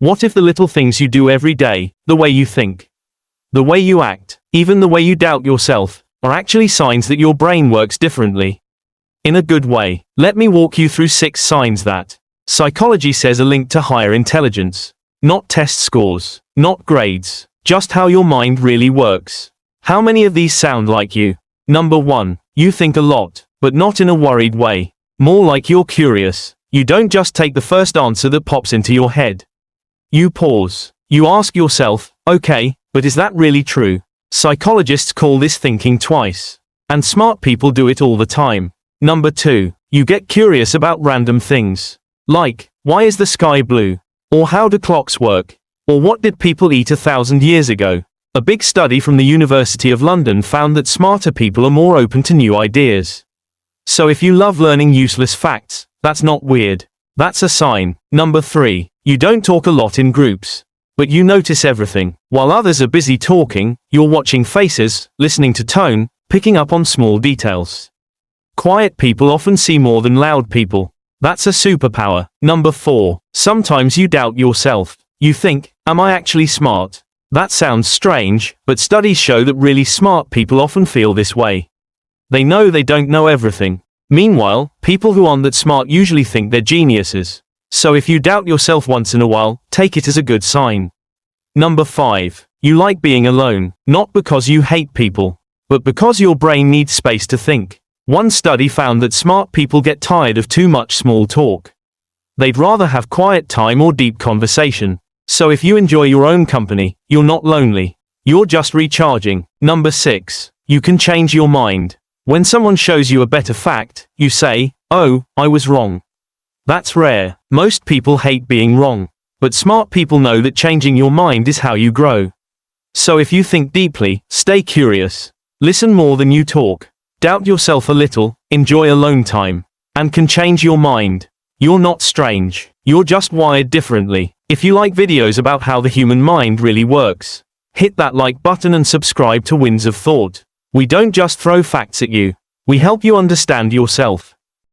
What if the little things you do every day, the way you think, the way you act, even the way you doubt yourself, are actually signs that your brain works differently? In a good way. Let me walk you through 6 signs that psychology says are linked to higher intelligence. Not test scores, not grades, just how your mind really works. How many of these sound like you? Number 1. You think a lot, but not in a worried way. More like you're curious. You don't just take the first answer that pops into your head. You pause. You ask yourself, okay, but is that really true? Psychologists call this thinking twice. And smart people do it all the time. Number 2. You get curious about random things. Like, why is the sky blue? Or how do clocks work? Or what did people eat 1,000 years ago? A big study from the University of London found that smarter people are more open to new ideas. So if you love learning useless facts, that's not weird. That's a sign. Number 3. You don't talk a lot in groups. But you notice everything. While others are busy talking, you're watching faces, listening to tone, picking up on small details. Quiet people often see more than loud people. That's a superpower. Number 4. Sometimes you doubt yourself. You think, am I actually smart? That sounds strange, but studies show that really smart people often feel this way. They know they don't know everything. Meanwhile, people who aren't that smart usually think they're geniuses. So if you doubt yourself once in a while, take it as a good sign. Number 5. You like being alone, not because you hate people, but because your brain needs space to think. One study found that smart people get tired of too much small talk. They'd rather have quiet time or deep conversation. So if you enjoy your own company, you're not lonely. You're just recharging. Number 6. You can change your mind. When someone shows you a better fact, you say, oh, I was wrong. That's rare. Most people hate being wrong. But smart people know that changing your mind is how you grow. So if you think deeply, stay curious, listen more than you talk, doubt yourself a little, enjoy alone time, and can change your mind, you're not strange. You're just wired differently. If you like videos about how the human mind really works, hit that like button and subscribe to Winds of Thought. We don't just throw facts at you. We help you understand yourself.